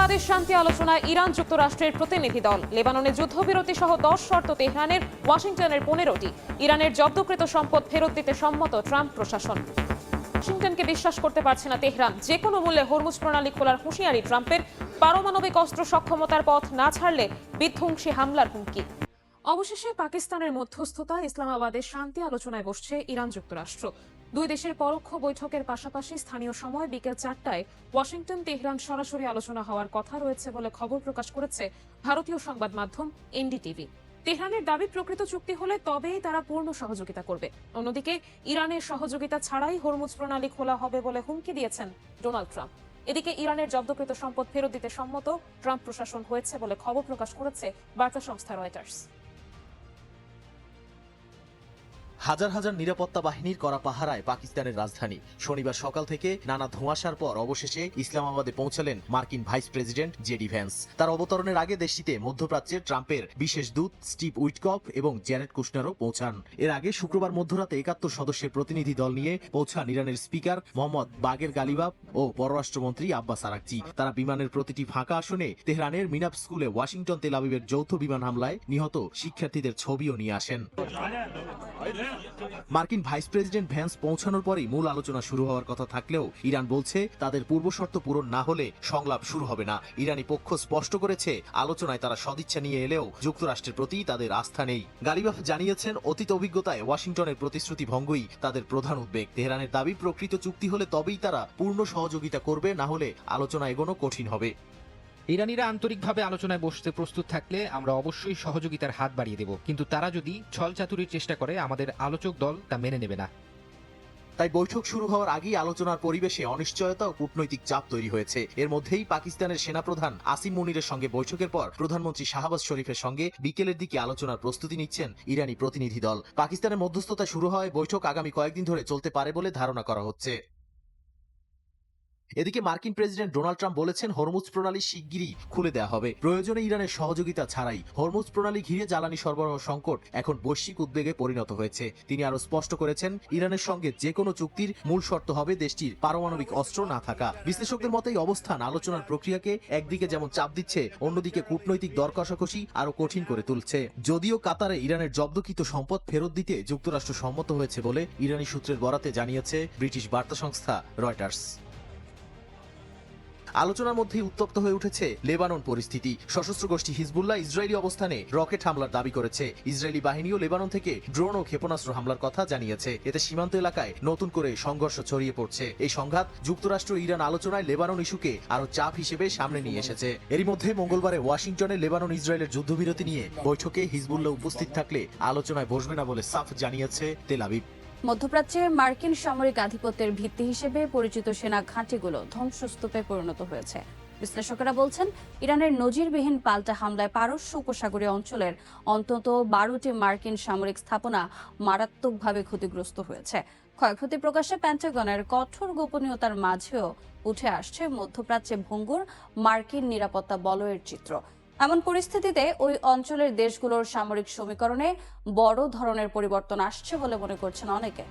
ইসলামাবাদের শান্তি আলোচনায় ইরান যুক্তরাষ্ট্রের প্রতিনিধি দল। লেবাননে যুদ্ধবিরতি সহ 10 শর্ত তেহরানের, ওয়াশিংটনের 15টি। ইরানের জব্দকৃত সম্পদ ফেরত দিতে সম্মত ট্রাম্প প্রশাসন। ওয়াশিংটনকে বিশ্বাস করতে পারছে না তেহরান। যে কোনো মূল্যে হরমুজ প্রণালী খোলার হুঁশিয়ারি ট্রাম্পের। পারমাণবিক অস্ত্র সক্ষমতার পথ না ছাড়লে বিধ্বংসী হামলার হুমকি। অবশেষে পাকিস্তানের মধ্যস্থতায় ইসলামাবাদের শান্তি আলোচনায় বসছে ইরান যুক্তরাষ্ট্র। দুই দেশের পরোক্ষ বৈঠকের পাশাপাশি স্থানীয় সময় বিকেল 4টায় ওয়াশিংটন তেহরান সরাসরি আলোচনা হওয়ার কথা রয়েছে বলে খবর প্রকাশ করেছে ভারতীয় সংবাদ মাধ্যম এনডিটিভি। তেহরানের দাবি, প্রকৃত চুক্তি হলে তবেই তারা পূর্ণ সহযোগিতা করবে। অন্যদিকে ইরানের সহযোগিতা ছাড়াই হরমুজ প্রণালী খোলা হবে বলে হুমকি দিয়েছেন ডোনাল্ড ট্রাম্প। এদিকে ইরানের জব্দকৃত সম্পদ ফেরত দিতে সম্মত ট্রাম্প প্রশাসন হয়েছে বলে খবর প্রকাশ করেছে বার্তা সংস্থা রয়টার্স। হাজার হাজার নিরাপত্তা বাহিনীর করা পাহারায় পাকিস্তানের রাজধানী। শনিবার সকাল থেকে নানা ধোঁয়াশার পর অবশেষে ইসলামাবাদে পৌঁছালেন মার্কিন ভাইস প্রেসিডেন্ট জেডি ভ্যান্স। তার অবতরণের আগে দেশটিতে মধ্যপ্রাচ্যের ট্রাম্পের বিশেষ দূত স্টিভ উইটকফ এবং জ্যারেড কুশনারও পৌঁছান। এর আগে শুক্রবার মধ্যরাতে 71 সদস্যের প্রতিনিধি দল নিয়ে পৌঁছান ইরানের স্পিকার মোহাম্মদ বাগের গালিবাফ ও পররাষ্ট্রমন্ত্রী আব্বাস আরাকচি। তারা বিমানের প্রতিটি ফাঁকা আসনে তেহরানের মিনাপ স্কুলে ওয়াশিংটন তেল আবিবের যৌথ বিমান হামলায় নিহত শিক্ষার্থীদের ছবিও নিয়ে আসেন। মার্কিন ভাইস প্রেসিডেন্ট ভ্যান্স পৌঁছানোর পরেই মূল আলোচনা শুরু হওয়ার কথা থাকলেও ইরান বলছে তাদের পূর্বশর্ত পূরণ না হলে সংলাপ শুরু হবে না। ইরানি পক্ষ স্পষ্ট করেছে আলোচনায় তারা সদিচ্ছা নিয়ে এলেও যুক্তরাষ্ট্রের প্রতি তাদের আস্থা নেই। গালিবাফ জানিয়েছেন, অতীত অভিজ্ঞতায় ওয়াশিংটনের প্রতিশ্রুতি ভঙ্গই তাদের প্রধান উদ্বেগ। তেহরানের দাবি, প্রকৃত চুক্তি হলে তবেই তারা পূর্ণ সহযোগিতা করবে, না হলে আলোচনা এগোনো কঠিন হবে। ইরানিরা আন্তরিকভাবে আলোচনায় বসতে প্রস্তুত থাকলে আমরা অবশ্যই সহযোগিতার হাত বাড়িয়ে দেব, কিন্তু তারা যদি ছলচাতুরির চেষ্টা করে আমাদের আলোচক দল তা মেনে নেবে না। তাই বৈঠক শুরু হওয়ার আগেই আলোচনার পরিবেশে অনিশ্চয়তা ও কূটনৈতিক চাপ তৈরি হয়েছে। এর মধ্যেই পাকিস্তানের সেনাপ্রধান আসিম মুনিরের সঙ্গে বৈঠকের পর প্রধানমন্ত্রী শাহবাজ শরীফের সঙ্গে বিকেলের দিকে আলোচনার প্রস্তুতি নিচ্ছেন ইরানি প্রতিনিধি দল। পাকিস্তানের মধ্যস্থতা শুরু হয় বৈঠক আগামী কয়েকদিন ধরে চলতে পারে বলে ধারণা করা হচ্ছে। এদিকে মার্কিন প্রেসিডেন্ট ডোনাল্ড ট্রাম্প বলেছেন, হরমুজ প্রণালী শিগগিরই খুলে দেওয়া হবে। প্রয়োজনে ইরানের সহযোগিতা ছাড়াই। হরমুজ প্রণালী ঘিরে জ্বালানি সরবরাহ সংকট এখন বৈশ্বিক উদ্বেগে পরিণত হয়েছে। তিনি আরো স্পষ্ট করেছেন, ইরানের সঙ্গে যে কোনো চুক্তির মূল শর্ত হবে দেশটির পারমাণবিক অস্ত্র না থাকা। বিশ্লেষকদের মতে এই অবস্থান আলোচনার প্রক্রিয়াকে একদিকে যেমন চাপ দিচ্ছে, অন্যদিকে কূটনৈতিক দর কষাকষি আরো কঠিন করে তুলছে। যদিও কাতারে ইরানের জব্দকৃত সম্পদ ফেরত দিতে যুক্তরাষ্ট্র সম্মত হয়েছে বলে ইরানি সূত্রের বরাতে জানিয়েছে ব্রিটিশ বার্তা সংস্থা রয়টার্স। আলোচনার মধ্যেই উত্তপ্ত হয়ে উঠেছে লেবানন পরিস্থিতি। সশস্ত্র গোষ্ঠী হিজবুল্লাহ ইসরায়েলি অবস্থানে রকেট হামলার দাবি করেছে। ইসরায়েলি বাহিনীও লেবানন থেকে ড্রোন ও ক্ষেপণাস্ত্র হামলার কথা জানিয়েছে। এতে সীমান্ত এলাকায় নতুন করে সংঘর্ষ ছড়িয়ে পড়ছে। এই সংঘাত যুক্তরাষ্ট্র ইরান আলোচনায় লেবানন ইস্যুকে আরো চাপ হিসেবে সামনে নিয়ে এসেছে। এরই মধ্যে মঙ্গলবারে ওয়াশিংটনে লেবানন ইসরায়েলের যুদ্ধবিরতি নিয়ে বৈঠকে হিজবুল্লাহ উপস্থিত থাকলে আলোচনায় বসবে না বলে সাফ জানিয়েছে তেল আবিব। মধ্যপ্রাচ্যে মার্কিন সামরিক আধিপত্যের ভিত্তি হিসেবে পরিচিত সেনা ঘাঁটিগুলো ধ্বংসস্তূপে পরিণত হয়েছে। বিশ্লেষকেরা বলছেন, ইরানের নজিরবিহীন পাল্টা হামলায় পারস্য উপসাগরীয় অঞ্চলের অন্তত 12টি মার্কিন সামরিক স্থাপনা মারাত্মকভাবে ক্ষতিগ্রস্ত হয়েছে। ক্ষয়ক্ষতি প্রকাশে পেন্টাগনের কঠোর গোপনীয়তার মাঝেও উঠে আসছে মধ্যপ্রাচ্যে ভঙ্গুর মার্কিন নিরাপত্তা বলয়ের চিত্র। এমন পরিস্থিতিতে ওই অঞ্চলের দেশগুলোর সামরিক সমীকরণে বড় ধরনের পরিবর্তন আসছে বলে মনে করছেন অনেকে।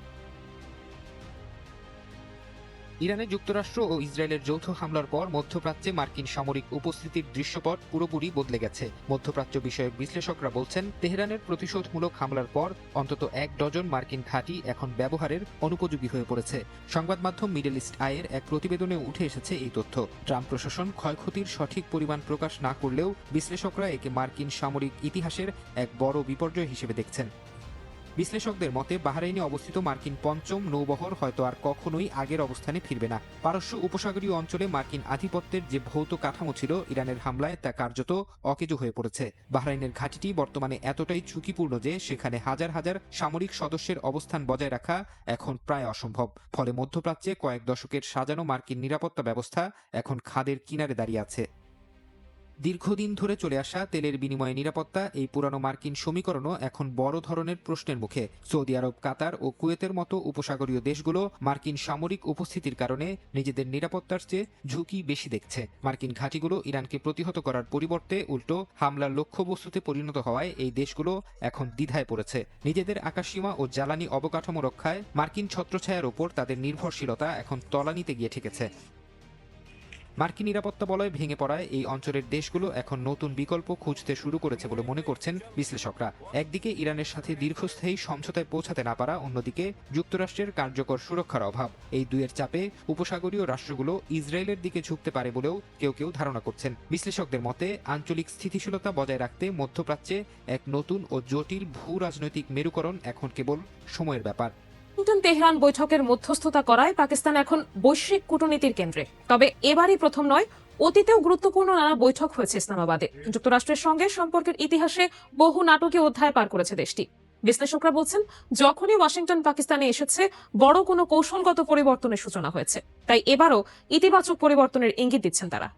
ইরানে যুক্তরাষ্ট্র ও ইসরায়েলের যৌথ হামলার পর মধ্যপ্রাচ্যে মার্কিন সামরিক উপস্থিতির দৃশ্যপট পুরোপুরি বদলে গেছে। মধ্যপ্রাচ্য বিষয়ক বিশ্লেষকরা বলছেন, তেহরানের প্রতিশোধমূলক হামলার পর অন্তত 1 ডজন মার্কিন ঘাঁটি এখন ব্যবহারের অনুপযোগী হয়ে পড়েছে। সংবাদ মাধ্যম মিডল ইস্ট আইয়ের এক প্রতিবেদনে উঠে এসেছে এই তথ্য। ট্রাম্প প্রশাসন ক্ষয়ক্ষতির সঠিক পরিমাণ প্রকাশ না করলেও বিশ্লেষকরা একে মার্কিন সামরিক ইতিহাসের এক বড় বিপর্যয় হিসেবে দেখছেন। বিশ্লেষকদের মতে বাহরাইনে অবস্থিত মার্কিন 5ম নৌবহর হয়তো আর কখনোই আগের অবস্থানে ফিরবে না। পারস্য উপসাগরীয় অঞ্চলে মার্কিন আধিপত্যের যে ভৌত কাঠামো ছিল ইরানের হামলায় তা কার্যত অকেজো হয়ে পড়েছে। বাহরাইনের ঘাঁটিটি বর্তমানে এতটাই ঝুঁকিপূর্ণ যে সেখানে হাজার হাজার সামরিক সদস্যের অবস্থান বজায় রাখা এখন প্রায় অসম্ভব। ফলে মধ্যপ্রাচ্যে কয়েক দশকের সাজানো মার্কিন নিরাপত্তা ব্যবস্থা এখন খাদের কিনারে দাঁড়িয়ে আছে। দীর্ঘদিন ধরে চলে আসা তেলের বিনিময়ে নিরাপত্তা, এই পুরানো মার্কিন সমীকরণও এখন বড় ধরনের প্রশ্নের মুখে। সৌদি আরব, কাতার ও কুয়েতের মতো উপসাগরীয় দেশগুলো মার্কিন সামরিক উপস্থিতির কারণে নিজেদের নিরাপত্তার চেয়ে ঝুঁকি বেশি দেখছে। মার্কিন ঘাঁটিগুলো ইরানকে প্রতিহত করার পরিবর্তে উল্টো হামলার লক্ষ্যবস্তুতে পরিণত হওয়ায় এই দেশগুলো এখন দ্বিধায় পড়েছে। নিজেদের আকাশসীমা ও জ্বালানি অবকাঠামো রক্ষায় মার্কিন ছত্রছায়ার ওপর তাদের নির্ভরশীলতা এখন তলানিতে গিয়ে ঠেকেছে। মার্কিন নিরাপত্তা বলয় ভেঙে পড়ায় এই অঞ্চলের দেশগুলো এখন নতুন বিকল্প খুঁজতে শুরু করেছে বলে মনে করছেন বিশ্লেষকরা। একদিকে ইরানের সাথে দীর্ঘস্থায়ী সমঝোতায় পৌঁছাতে না পারা, অন্যদিকে যুক্তরাষ্ট্রের কার্যকর সুরক্ষার অভাব। এই দুইয়ের চাপে উপসাগরীয় রাষ্ট্রগুলো ইসরায়েলের দিকে ঝুঁকতে পারে বলেও কেউ কেউ ধারণা করছেন। বিশ্লেষকদের মতে আঞ্চলিক স্থিতিশীলতা বজায় রাখতে মধ্যপ্রাচ্যে এক নতুন ও জটিল ভূ রাজনৈতিক মেরুকরণ এখন কেবল সময়ের ব্যাপার। ওয়াশিংটন তেহরান বৈঠকের মধ্যস্থতা করায় পাকিস্তান এখন বৈশ্বিক কূটনীতির কেন্দ্রে। তবে এবারই প্রথম নয়, অতীতেও গুরুত্বপূর্ণ নানা বৈঠক হয়েছে ইসলামাবাদে। যুক্তরাষ্ট্রের সঙ্গে সম্পর্কের ইতিহাসে বহু নাটকীয় অধ্যায় পার করেছে দেশটি। বিশ্লেষকরা বলছেন, যখনই ওয়াশিংটন পাকিস্তানে এসেছে বড় কোনো কৌশলগত পরিবর্তনের সূচনা হয়েছে। তাই এবারও ইতিবাচক পরিবর্তনের ইঙ্গিত দিচ্ছেন তারা।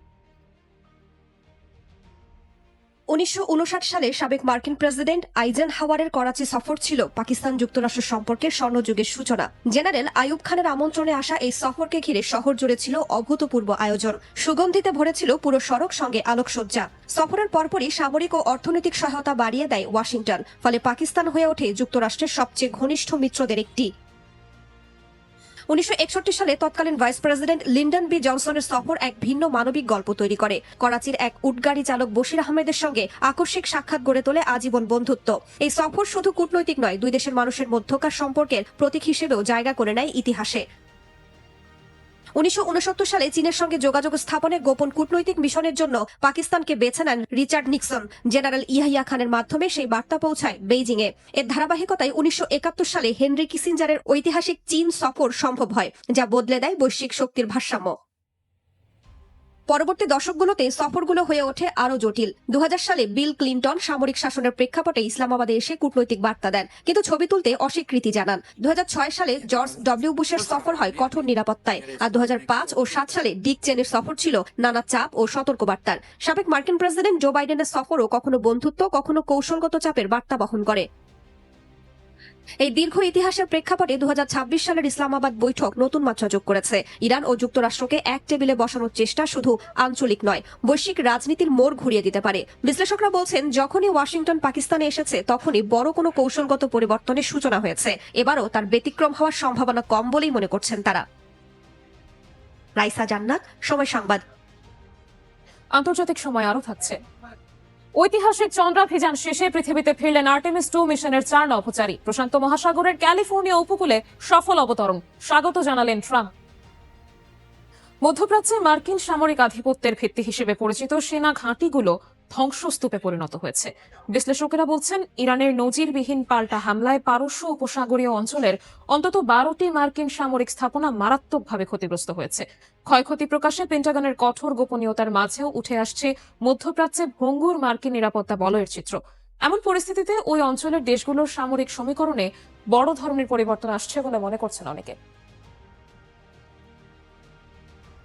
1959 সালে সাবেক মার্কিন প্রেসিডেন্ট আইজেনহাওয়ারের করাচি সফর ছিল পাকিস্তান যুক্তরাষ্ট্র সম্পর্কের স্বর্ণযুগের সূচনা। জেনারেল আইয়ুব খানের আমন্ত্রণে আসা এই সফরকে ঘিরে শহর জুড়ে ছিল অভূতপূর্ব আয়োজন। সুগন্ধিতে ভরেছিল পুরো সড়ক, সঙ্গে আলোকসজ্জা। সফরের পরপরই সামরিক ও অর্থনৈতিক সহায়তা বাড়িয়ে দেয় ওয়াশিংটন। ফলে পাকিস্তান হয়ে ওঠে যুক্তরাষ্ট্রের সবচেয়ে ঘনিষ্ঠ মিত্রদের একটি। 1961 সালে তৎকালীন ভাইস প্রেসিডেন্ট লিন্ডন বি জনসনের সফর এক ভিন্ন মানবিক গল্প তৈরি করে। করাচির এক উটগাড়ি চালক বশির আহমেদের সঙ্গে আকস্মিক সাক্ষাৎ গড়ে তোলে আজীবন বন্ধুত্ব। এই সফর শুধু কূটনৈতিক নয়, দুই দেশের মানুষের মধ্যকার সম্পর্কের প্রতীক হিসেবেও জায়গা করে নেয় ইতিহাসে। 1969 সালে চীনের সঙ্গে যোগাযোগ স্থাপনে গোপন কূটনৈতিক মিশনের জন্য পাকিস্তানকে বেছে নেন রিচার্ড নিক্সন। জেনারেল ইয়াহিয়া খানের মাধ্যমে সেই বার্তা পৌঁছায় বেইজিংয়ে। এর ধারাবাহিকতায় 1971 সালে হেনরি কিসিঞ্জারের ঐতিহাসিক চীন সফর সম্ভব হয়, যা বদলে দেয় বৈশ্বিক শক্তির ভারসাম্য। পরবর্তী দশকগুলোতে সফরগুলো হয়ে ওঠে আরও জটিল। 2000 সালে বিল ক্লিন্টন সামরিক শাসনের প্রেক্ষাপটে ইসলামাবাদে এসে কূটনৈতিক বার্তা দেন, কিন্তু ছবি তুলতে অস্বীকৃতি জানান। 2006 সালে জর্জ ডব্লিউ বুশের সফর হয় কঠোর নিরাপত্তায়। আর 2005 ও 2007 সালে ডিক চেনের সফর ছিল নানা চাপ ও সতর্কবার্তার। সাবেক মার্কিন প্রেসিডেন্ট জো বাইডেনের সফরও কখনো বন্ধুত্ব, কখনো কৌশলগত চাপের বার্তা বহন করে। এই দীর্ঘ ইতিহাসের প্রেক্ষাপটে 2026 সালের ইসলামাবাদ বৈঠক নতুন মাত্রা যোগ করেছে। ইরান ও যুক্তরাষ্ট্রকে এক টেবিলে বসানোর চেষ্টা শুধু আঞ্চলিক নয়, বৈশ্বিক রাজনীতির মোড় ঘুরিয়ে দিতে পারে। বিশ্লেষকরা বলছেন, যখনই ওয়াশিংটন পাকিস্তানে এসেছে তখনই বড় কোনো কৌশলগত পরিবর্তনের সূচনা হয়েছে। এবারও তার ব্যতিক্রম হওয়ার সম্ভাবনা কম বলেই মনে করছেন তারা। রাইসা জান্নাত, সময় সংবাদ। আন্তর্জাতিক সময় আরও থাকছে। ঐতিহাসিক চন্দ্রাভিযান শেষে পৃথিবীতে ফিরলেন আর্টেমিস 2 মিশনের 4 নভোচারী। প্রশান্ত মহাসাগরের ক্যালিফোর্নিয়া উপকূলে সফল অবতরণ, স্বাগত জানালেন ট্রাম্প। মধ্যপ্রাচ্যে মার্কিন সামরিক আধিপত্যের ভিত্তি হিসেবে পরিচিত সেনা ঘাঁটিগুলো ধ্বংসস্তূপে পরিণত হয়েছে। বিশ্লেষকেরা বলছেন, ইরানের নজিরবিহীন পাল্টা হামলায় পারস্য উপসাগরীয় অঞ্চলের অন্তত 12টি মার্কিন সামরিক স্থাপনা মারাত্মকভাবে ক্ষতিগ্রস্ত হয়েছে। ক্ষয়ক্ষতি প্রকাশে পেন্টাগনের কঠোর গোপনীয়তার মাঝেও উঠে আসছে মধ্যপ্রাচ্যে ভঙ্গুর মার্কিন নিরাপত্তা বলয়ের চিত্র। এমন পরিস্থিতিতে ওই অঞ্চলের দেশগুলোর সামরিক সমীকরণে বড় ধরনের পরিবর্তন আসছে বলে মনে করছেন অনেকে।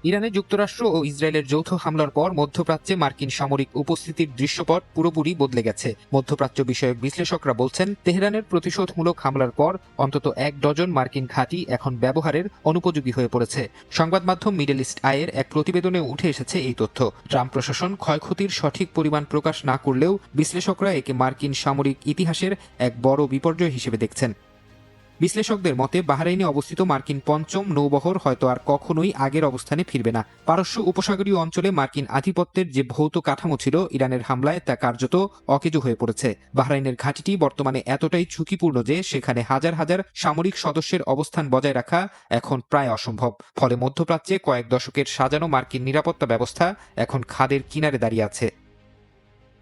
ইরানে যুক্তরাষ্ট্র ও ইসরায়েলের যৌথ হামলার পর মধ্যপ্রাচ্যে মার্কিন সামরিক উপস্থিতির দৃশ্যপট পুরোপুরি বদলে গেছে। মধ্যপ্রাচ্য বিষয়ক বিশ্লেষকরা বলছেন, তেহরানের প্রতিশোধমূলক হামলার পর অন্তত 1 ডজন মার্কিন ঘাঁটি এখন ব্যবহারের অনুপযোগী হয়ে পড়েছে। সংবাদ মাধ্যম মিডল ইস্ট আইয়ের এক প্রতিবেদনে উঠে এসেছে এই তথ্য। ট্রাম্প প্রশাসন ক্ষয়ক্ষতির সঠিক পরিমাণ প্রকাশ না করলেও বিশ্লেষকরা একে মার্কিন সামরিক ইতিহাসের এক বড় বিপর্যয় হিসেবে দেখছেন। বিশ্লেষকদের মতে বাহরাইনে অবস্থিত মার্কিন 5ম নৌবহর হয়তো আর কখনোই আগের অবস্থানে ফিরবে না। পারস্য উপসাগরীয় অঞ্চলে মার্কিন আধিপত্যের যে ভৌত কাঠামো ছিল ইরানের হামলায় তা কার্যত অকেজো হয়ে পড়েছে। বাহরাইনের ঘাঁটিটি বর্তমানে এতটাই ঝুঁকিপূর্ণ যে সেখানে হাজার হাজার সামরিক সদস্যের অবস্থান বজায় রাখা এখন প্রায় অসম্ভব। ফলে মধ্যপ্রাচ্যে কয়েক দশকের সাজানো মার্কিন নিরাপত্তা ব্যবস্থা এখন খাদের কিনারে দাঁড়িয়ে আছে।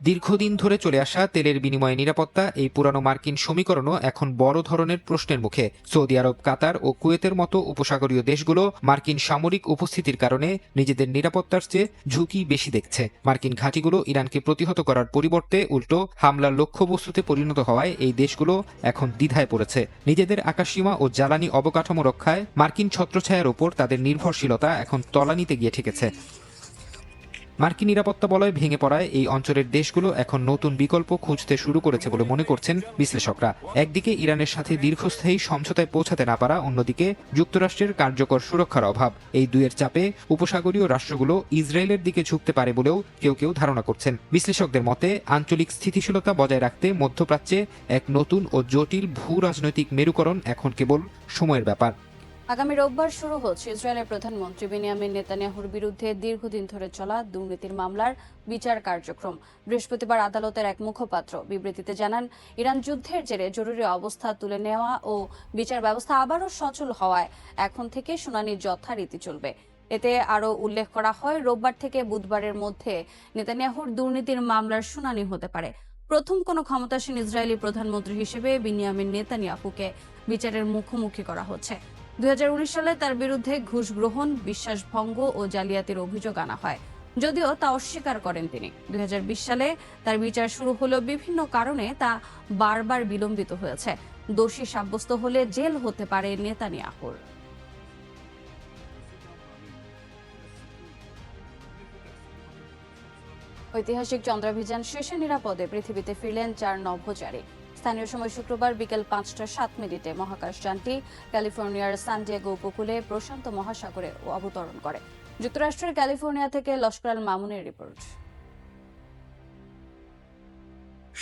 দীর্ঘদিন ধরে চলে আসা তেলের বিনিময়ে নিরাপত্তা, এই পুরানো মার্কিন সমীকরণও এখন বড় ধরনের প্রশ্নের মুখে। সৌদি আরব, কাতার ও কুয়েতের মতো উপসাগরীয় দেশগুলো মার্কিন সামরিক উপস্থিতির কারণে নিজেদের নিরাপত্তার চেয়ে ঝুঁকি বেশি দেখছে। মার্কিন ঘাঁটিগুলো ইরানকে প্রতিহত করার পরিবর্তে উল্টো হামলার লক্ষ্যবস্তুতে পরিণত হওয়ায় এই দেশগুলো এখন দ্বিধায় পড়েছে। নিজেদের আকাশসীমা ও জ্বালানি অবকাঠামো রক্ষায় মার্কিন ছত্রছায়ার ওপর তাদের নির্ভরশীলতা এখন তলানিতে গিয়ে ঠেকেছে। মার্কিন নিরাপত্তা বলয় ভেঙে পড়ায় এই অঞ্চলের দেশগুলো এখন নতুন বিকল্প খুঁজতে শুরু করেছে বলে মনে করছেন বিশ্লেষকরা। একদিকে ইরানের সাথে দীর্ঘস্থায়ী সমঝোতায় পৌঁছাতে না পারা, অন্যদিকে যুক্তরাষ্ট্রের কার্যকর সুরক্ষার অভাব। এই দুইয়ের চাপে উপসাগরীয় রাষ্ট্রগুলো ইসরায়েলের দিকে ঝুঁকতে পারে বলেও কেউ কেউ ধারণা করছেন। বিশ্লেষকদের মতে আঞ্চলিক স্থিতিশীলতা বজায় রাখতে মধ্যপ্রাচ্যে এক নতুন ও জটিল ভূ রাজনৈতিক মেরুকরণ এখন কেবল সময়ের ব্যাপার। আগামী রোববার শুরু হচ্ছে ইসরায়েলের প্রধানমন্ত্রী বেনিয়ামিন নেতানিয়াহুর বিরুদ্ধে দীর্ঘদিন ধরে চলা দুর্নীতির মামলার বিচার কার্যক্রম। বৃহস্পতিবার আদালতের এক মুখপাত্র বিবৃতিতে জানান, ইরান যুদ্ধের জেরে জরুরি অবস্থা তুলে নেওয়া ও বিচার ব্যবস্থা আবারও সচল হওয়ায় এখন থেকে শুনানি যথারীতি চলবে। এতে আরও উল্লেখ করা হয়, রোববার থেকে বুধবারের মধ্যে নেতানিয়াহুর দুর্নীতির মামলার শুনানি হতে পারে। প্রথম কোনো ক্ষমতাসীন ইসরায়েলি প্রধানমন্ত্রী হিসেবে বেনিয়ামিন নেতানিয়াহুকে বিচারের মুখোমুখি করা হচ্ছে। 2019 সালে তার বিরুদ্ধে ঘুষ গ্রহণ, বিশ্বাসভঙ্গ ও জালিয়াতির অভিযোগ আনা হয়, যদিও তা অস্বীকার করেন তিনি। 2020 সালে তার বিচার শুরু হলেও বিভিন্ন কারণে তা বারবার বিলম্বিত হয়েছে। দোষী সাব্যস্ত হলে জেল হতে পারে নেতানিয়াহুর। ঐতিহাসিক চন্দ্রাভিযান শেষে নিরাপদে পৃথিবীতে ফিরলেন 4 নভোচারী। স্থানীয় সময় শুক্রবার বিকেল 5:07 মহাকাশযানটি ক্যালিফোর্নিয়ার সান ডিয়েগো উপকূলে প্রশান্ত মহাসাগরে অবতরণ করে। যুক্তরাষ্ট্রের ক্যালিফোর্নিয়া থেকে লস্কর আল মামুনের রিপোর্ট।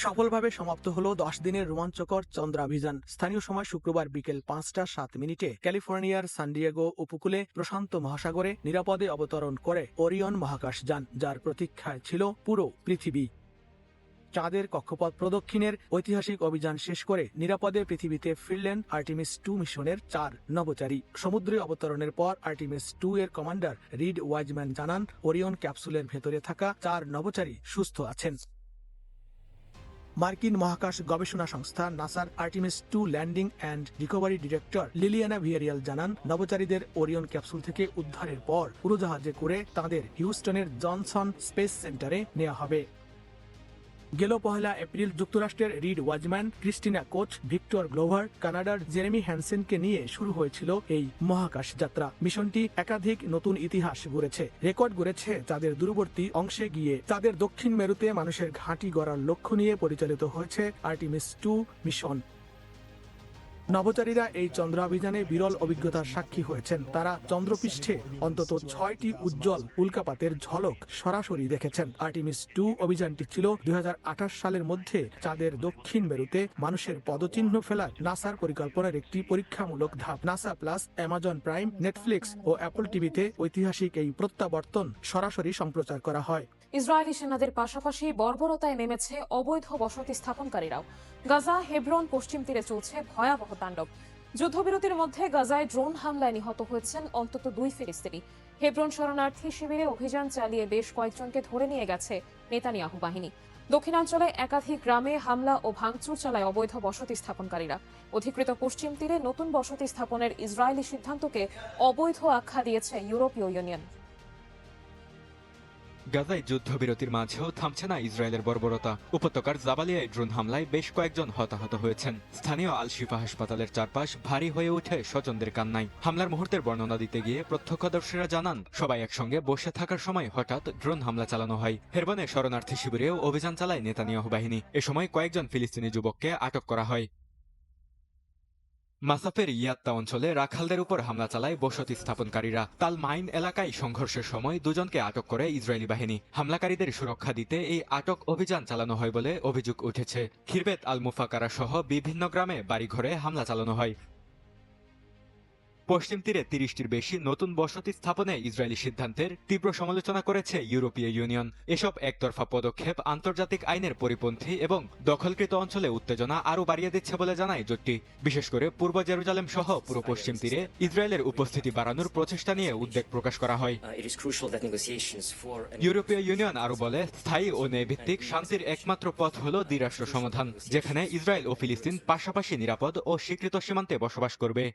সফলভাবে সমাপ্ত হলো 10 দিনের রোমাঞ্চকর চন্দ্রাভিযান। স্থানীয় সময় শুক্রবার বিকেল 5:07 ক্যালিফোর্নিয়ার সান ডিয়েগো উপকূলে প্রশান্ত মহাসাগরে নিরাপদে অবতরণ করে ওরিয়ন মহাকাশযান, যার প্রতীক্ষায় ছিল পুরো পৃথিবী। চাঁদের কক্ষপথ প্রদক্ষিণের ঐতিহাসিক অভিযান শেষ করে নিরাপদে পৃথিবীতে ফিরলেন আর্টিমিস 2 মিশনের 4 নভোচারী। সমুদ্রে অবতরণের পর আর্টিমিস 2 এর কমান্ডার রিড ওয়াইজম্যান জানান, ওরিয়ন ক্যাপসুলের ভেতরে থাকা 4 নভোচারী সুস্থ আছেন। মার্কিন মহাকাশ গবেষণা সংস্থা নাসার Artemis 2 landing and recovery director Liliana Villarreal জানান, নভোচারীদের ওরিয়ন ক্যাপসুল থেকে উদ্ধারের পর উড়োজাহাজে করে তাদের হিউস্টনের জনসন স্পেস সেন্টারে নেওয়া হবে। গেল 1 এপ্রিল যুক্তরাষ্ট্রের Reid Wiseman, Christina Koch, Victor Glover, কানাডার জেরেমি হ্যানসেনকে নিয়ে শুরু হয়েছিল এই মহাকাশ যাত্রা। মিশনটি একাধিক নতুন ইতিহাস গড়েছে। রেকর্ড গড়েছে চাঁদের দূরবর্তী অংশে গিয়ে। চাঁদের দক্ষিণ মেরুতে মানুষের ঘাঁটি গড়ার লক্ষ্য নিয়ে পরিচালিত হয়েছে আর্টিমিস 2 মিশন। নভোচারীরা এই চন্দ্রাভিযানে বিরল অভিজ্ঞতার সাক্ষী হয়েছেন। তারা চন্দ্রপৃষ্ঠে অন্তত 6টি উজ্জ্বল উল্কাপাতের ঝলক সরাসরি দেখেছেন। আর্টিমিস 2 অভিযানটি ছিল 2028 সালের মধ্যে চাঁদের দক্ষিণ মেরুতে মানুষের পদচিহ্ন ফেলার নাসার পরিকল্পনার একটি পরীক্ষামূলক ধাপ। NASA plus, Amazon Prime, Netflix ও অ্যাপল টিভিতে ঐতিহাসিক এই প্রত্যাবর্তন সরাসরি সম্প্রচার করা হয়। ইসরায়েলি সেনাদের পাশাপাশি বর্বরতায় নেমেছে অবৈধ বসতি স্থাপনকারীরাও। গাজা হেব্রন পশ্চিম তীরে চলছে ভয়াবহ তাণ্ডব। যুদ্ধবিরতির মধ্যে গাজায় ড্রোন হামলায় নিহত হয়েছেন অন্তত 2 ফিলিস্তিনি। হেব্রন শরণার্থী শিবিরে অভিযান চালিয়ে বেশ কয়েকজনকে ধরে নিয়ে গেছে নেতানিয়াহু বাহিনী। দক্ষিণাঞ্চলে একাধিক গ্রামে হামলা ও ভাঙচুর চালায় অবৈধ বসতি স্থাপনকারীরা। অধিকৃত পশ্চিম তীরে নতুন বসতি স্থাপনের ইসরায়েলি সিদ্ধান্তকে অবৈধ আখ্যা দিয়েছে ইউরোপীয় ইউনিয়ন। গাজায় যুদ্ধবিরতির মাঝেও থামছে না ইসরায়েলের বর্বরতা। উপত্যকার জাবালিয়ায় ড্রোন হামলায় বেশ কয়েকজন হতাহত হয়েছেন। স্থানীয় আল শিফা হাসপাতালের চারপাশ ভারী হয়ে ওঠে স্বজনদের কান্নায়। হামলার মুহূর্তের বর্ণনা দিতে গিয়ে প্রত্যক্ষদর্শীরা জানান, সবাই একসঙ্গে বসে থাকার সময় হঠাৎ ড্রোন হামলা চালানো হয়। হেরবনে শরণার্থী শিবিরেও অভিযান চালায় নেতানিয়াহু বাহিনী। এ সময় কয়েকজন ফিলিস্তিনি যুবককে আটক করা হয়। মাসাফের ইয়াত্তা অঞ্চলে রাখালদের উপর হামলা চালায় বসতি স্থাপনকারীরা। তাল মাইন এলাকায় সংঘর্ষের সময় 2 জনকে আটক করে ইসরায়েলি বাহিনী। হামলাকারীদের সুরক্ষা দিতে এই আটক অভিযান চালানো হয় বলে অভিযোগ উঠেছে। খিরবেত আল মুফাকারা সহ বিভিন্ন গ্রামে বাড়িঘরে হামলা চালানো হয়। পশ্চিম তীরে 30টির বেশি নতুন বসতি স্থাপনে ইসরায়েলি সিদ্ধান্তের তীব্র সমালোচনা করেছে ইউরোপীয় ইউনিয়ন। এসব একতরফা পদক্ষেপ আন্তর্জাতিক আইনের পরিপন্থী এবং দখলকৃত অঞ্চলে উত্তেজনা আরও বাড়িয়ে দিচ্ছে বলে জানায় জোটটি। বিশেষ করে পূর্ব জেরুজালেম সহ পুরো পশ্চিম তীরে ইসরায়েলের উপস্থিতি বাড়ানোর প্রচেষ্টা নিয়ে উদ্বেগ প্রকাশ করা হয়। ইউরোপীয় ইউনিয়ন আরও বলে, স্থায়ী ও ন্যায়ভিত্তিক শান্তির একমাত্র পথ হল দ্বিরাষ্ট্র সমাধান, যেখানে ইসরায়েল ও ফিলিস্তিন পাশাপাশি নিরাপদ ও স্বীকৃত সীমান্তে বসবাস করবে।